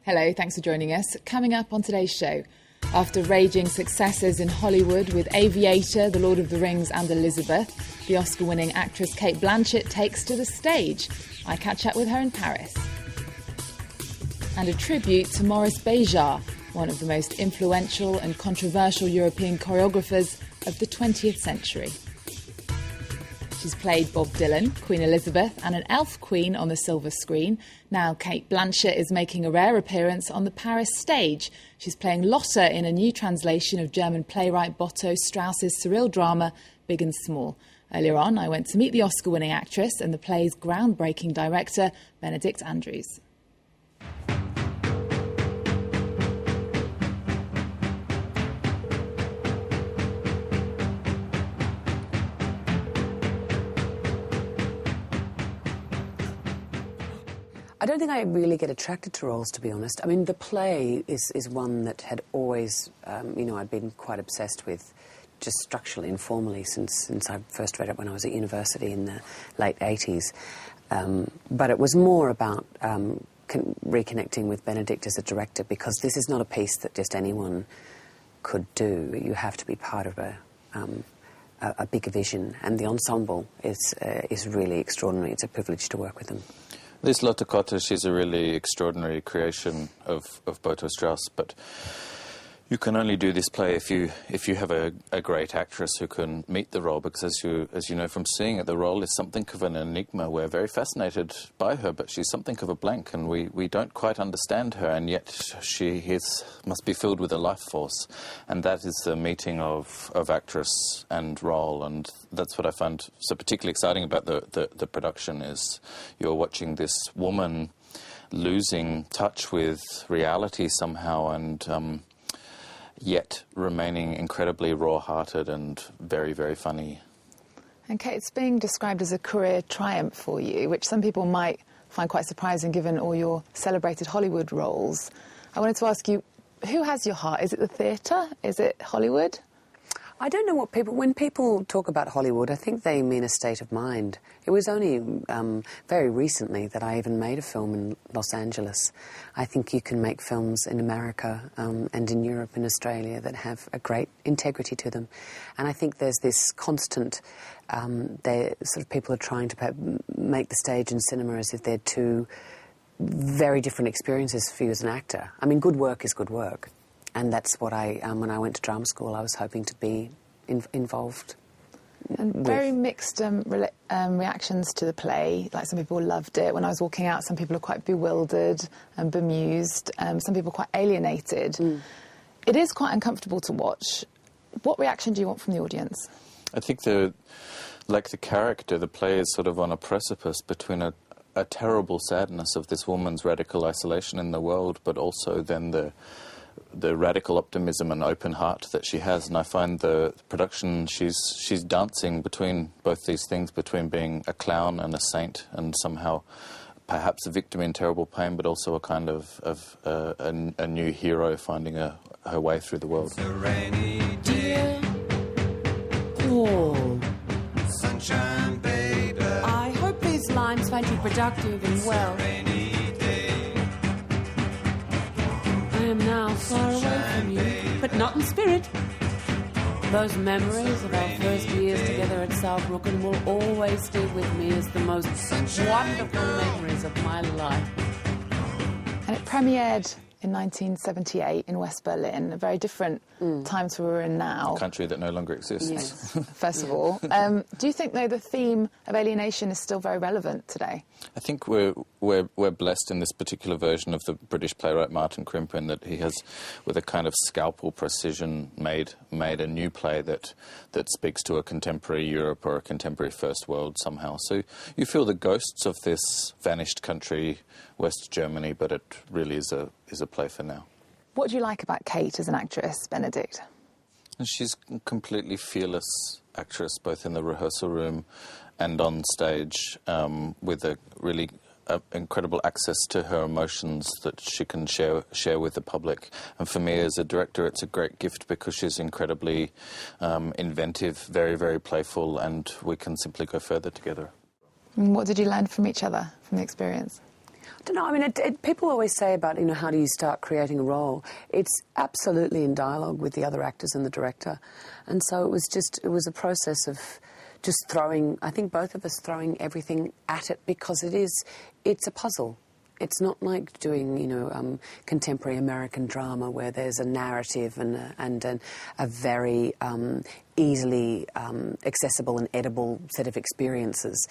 Hello, thanks for joining us. Coming up on today's show, after raging successes in Hollywood with Aviator, The Lord of the Rings and Elizabeth, the Oscar-winning actress Cate Blanchett takes to the stage. I catch up with her in Paris. And a tribute to Maurice Béjart, one of the most influential and controversial European choreographers of the 20th century. She's played Bob Dylan, Queen Elizabeth, and an elf queen on the silver screen. Now Cate Blanchett is making a rare appearance on the Paris stage. She's playing Lotta in a new translation of German playwright Boto Strauss's surreal drama Big and Small. Earlier on, I went to meet the Oscar-winning actress and the play's groundbreaking director, Benedict Andrews. I don't think I really get attracted to roles, to be honest. I mean, the play is one that had always, I'd been quite obsessed with, just structurally and formally since I first read it when I was at university in the late 80s. But it was more about reconnecting with Benedict as a director, because this is not a piece that just anyone could do. You have to be part of a bigger vision, and the ensemble is really extraordinary. It's a privilege to work with them. This Lotta, she's a really extraordinary creation of Boto Strauss, but you can only do this play if you have a great actress who can meet the role, because as you know from seeing it, the role is something of an enigma. We're very fascinated by her, but she's something of a blank, and we don't quite understand her, and yet she must be filled with a life force, and that is the meeting of actress and role, and that's what I find so particularly exciting about the production, is you're watching this woman losing touch with reality somehow, and yet remaining incredibly raw-hearted and very, very funny. And Kate, it's being described as a career triumph for you, which some people might find quite surprising given all your celebrated Hollywood roles. I wanted to ask you, who has your heart? Is it the theatre? Is it Hollywood? I don't know when people talk about Hollywood, I think they mean a state of mind. It was only very recently that I even made a film in Los Angeles. I think you can make films in America and in Europe and Australia that have a great integrity to them. And I think there's this constant, people are trying to make the stage and cinema as if they're two very different experiences for you as an actor. I mean, good work is good work. And that's what when I went to drama school, I was hoping to be involved and with. Very mixed reactions to the play. Like, some people loved it. When I was walking out, some people are quite bewildered and bemused. Some people quite alienated. Mm. It is quite uncomfortable to watch. What reaction do you want from the audience? I think like the character, the play is sort of on a precipice between a terrible sadness of this woman's radical isolation in the world, but also then the radical optimism and open heart that she has. And I find the production, she's dancing between both these things, between being a clown and a saint, and somehow perhaps a victim in terrible pain, but also a kind of a new hero finding her way through the world. Dear Paul, sunshine, baby, I hope these lines find you productive and well. I am now far away from you, but not in spirit. Those memories of our first years together at Saarbrücken will always stay with me as the most wonderful memories of my life. And it premiered in 1978 in West Berlin, a very different time to where we're in now. A country that no longer exists. Yes, first of all. Do you think, though, the theme of alienation is still very relevant today? I think we're blessed in this particular version of the British playwright Martin Krimper, in that he has, with a kind of scalpel precision, made a new play that speaks to a contemporary Europe or a contemporary First World somehow. So you feel the ghosts of this vanished country, West Germany, but it really is a play for now. What do you like about Cate as an actress, Benedict? She's a completely fearless actress, both in the rehearsal room and on stage, with a really incredible access to her emotions that she can share with the public. And for me as a director, it's a great gift because she's incredibly inventive, very, very playful, and we can simply go further together. And what did you learn from each other, from the experience? I don't know. I mean, people always say about, how do you start creating a role? It's absolutely in dialogue with the other actors and the director. And so it was a process of just throwing, I think both of us throwing everything at it, because it's a puzzle. It's not like doing, contemporary American drama where there's a narrative and a very easily accessible and edible set of experiences.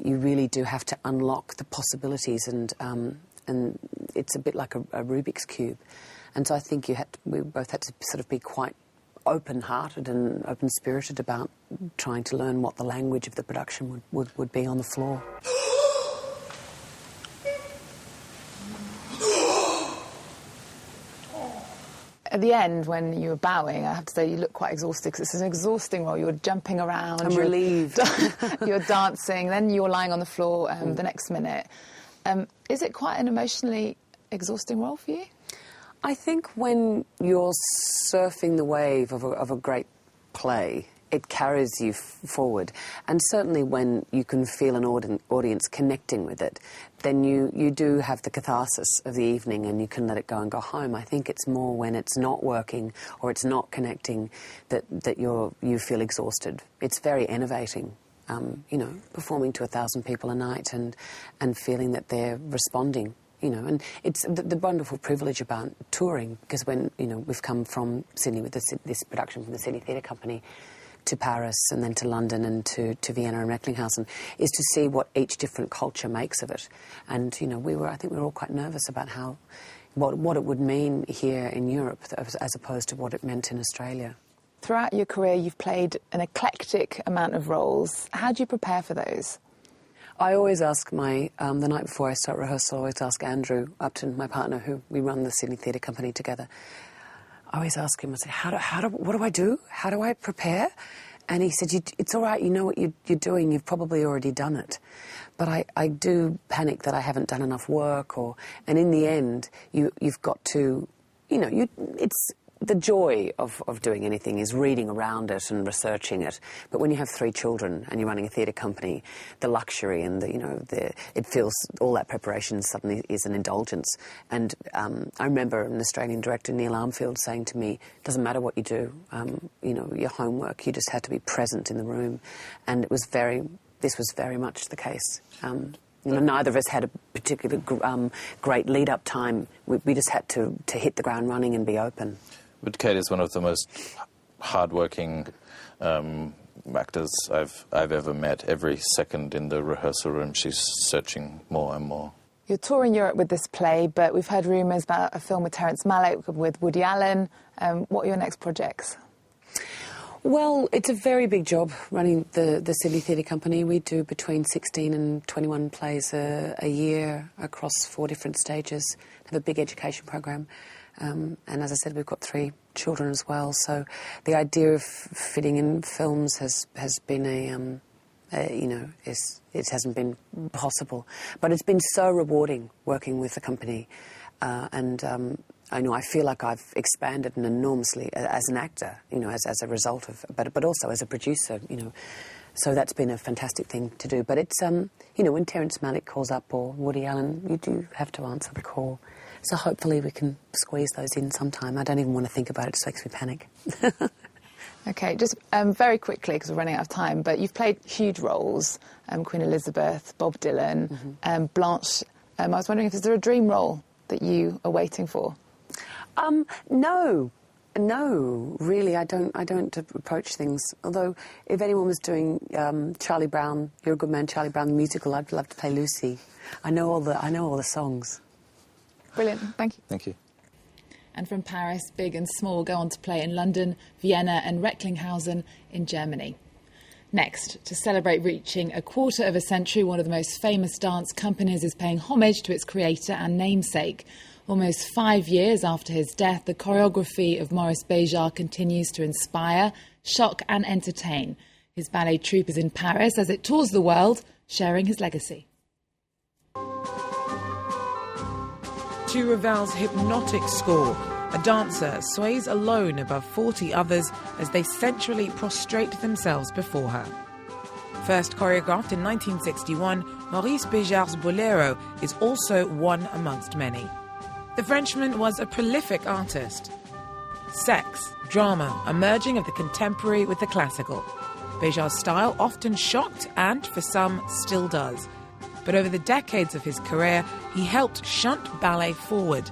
You really do have to unlock the possibilities, and it's a bit like a Rubik's Cube. And so I think we both had to sort of be quite open-hearted and open-spirited about trying to learn what the language of the production would be on the floor. At the end, when you were bowing, I have to say you look quite exhausted, because it's an exhausting role. You're jumping around. I'm relieved. You're dancing, then you're lying on the floor the next minute. Is it quite an emotionally exhausting role for you? I think when you're surfing the wave of a great play, it carries you forward. And certainly when you can feel an audience connecting with it, then you do have the catharsis of the evening and you can let it go and go home. I think it's more when it's not working or it's not connecting that you feel exhausted. It's very enervating, performing to 1,000 people a night and feeling that they're responding. And it's the wonderful privilege about touring, because when, we've come from Sydney with this production from the Sydney Theatre Company to Paris and then to London and to Vienna and Recklinghausen, is to see what each different culture makes of it. And, I think we were all quite nervous about what it would mean here in Europe as opposed to what it meant in Australia. Throughout your career, you've played an eclectic amount of roles. How do you prepare for those? I always ask the night before I start rehearsal, I always ask Andrew Upton, my partner, who we run the Sydney Theatre Company together. I always ask him, I say, what do I do? How do I prepare? And he said, it's all right, you know what you're doing, you've probably already done it. But I do panic that I haven't done enough work, and in the end, you've got to, it's the joy of doing anything is reading around it and researching it. But when you have 3 children and you're running a theatre company, the luxury and it feels all that preparation suddenly is an indulgence. And I remember an Australian director, Neil Armfield, saying to me, "It doesn't matter what you do, your homework, you just had to be present in the room." And this was very much the case. Neither of us had a particular great lead-up time. We just had to hit the ground running and be open. But Cate is one of the most hard-working actors I've ever met. Every second in the rehearsal room, she's searching more and more. You're touring Europe with this play, but we've heard rumours about a film with Terrence Malick, with Woody Allen. What are your next projects? Well, it's a very big job running the Sydney Theatre Company. We do between 16 and 21 plays a year across 4 different stages. We have a big education program. And as I said, we've got 3 children as well. So the idea of fitting in films has been it hasn't been possible. But it's been so rewarding working with the company. I feel like I've expanded enormously as an actor, as a result of, but also as a producer, So that's been a fantastic thing to do. But it's, when Terrence Malick calls up or Woody Allen, you do have to answer the call. So hopefully we can squeeze those in sometime. I don't even want to think about it, it just makes me panic. OK, just very quickly, because we're running out of time, but you've played huge roles, Queen Elizabeth, Bob Dylan, Blanche. I was wondering is there a dream role that you are waiting for? No, really, I don't approach things. Although, if anyone was doing Charlie Brown, You're a Good Man, Charlie Brown, the musical, I'd love to play Lucy. I know all the songs. Brilliant, thank you. Thank you. And from Paris, big and small go on to play in London, Vienna and Recklinghausen in Germany. Next, to celebrate reaching a quarter of a century, one of the most famous dance companies is paying homage to its creator and namesake. Almost 5 years after his death, the choreography of Maurice Béjart continues to inspire, shock and entertain. His ballet troupe is in Paris as it tours the world, sharing his legacy. To Ravel's hypnotic score, a dancer sways alone above 40 others as they sensually prostrate themselves before her. First choreographed in 1961, Maurice Béjart's Bolero is also one amongst many. The Frenchman was a prolific artist. Sex, drama, a merging of the contemporary with the classical. Béjart's style often shocked and, for some, still does. But over the decades of his career, he helped shunt ballet forward.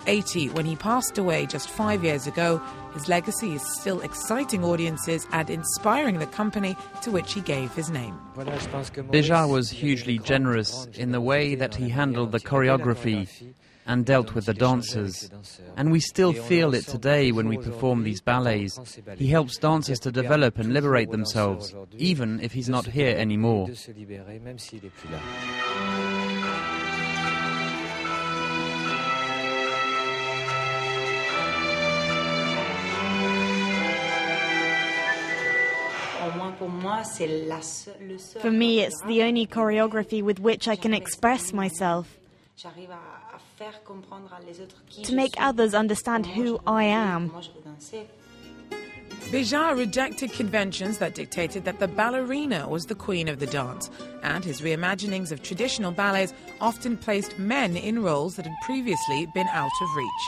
80 when he passed away just 5 years ago, his legacy is still exciting audiences and inspiring the company to which he gave his name. Béjart was hugely generous in the way that he handled the choreography and dealt with the dancers. And we still feel it today when we perform these ballets. He helps dancers to develop and liberate themselves, even if he's not here anymore. For me, it's the only choreography with which I can express myself, to make others understand who I am. Béjart rejected conventions that dictated that the ballerina was the queen of the dance, and his reimaginings of traditional ballets often placed men in roles that had previously been out of reach.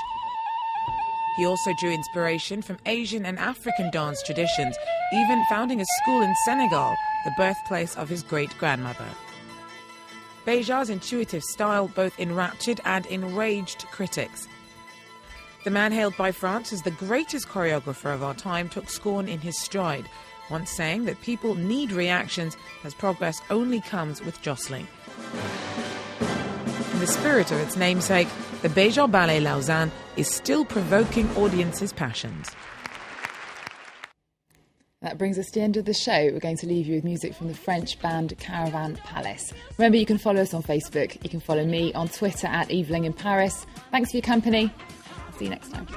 He also drew inspiration from Asian and African dance traditions, even founding a school in Senegal, the birthplace of his great-grandmother. Béjart's intuitive style both enraptured and enraged critics. The man hailed by France as the greatest choreographer of our time took scorn in his stride, once saying that people need reactions as progress only comes with jostling. In the spirit of its namesake, the Béjart Ballet Lausanne is still provoking audiences' passions. That brings us to the end of the show. We're going to leave you with music from the French band Caravan Palace. Remember, you can follow us on Facebook. You can follow me on Twitter @EvelynInParis. Thanks for your company. I'll see you next time.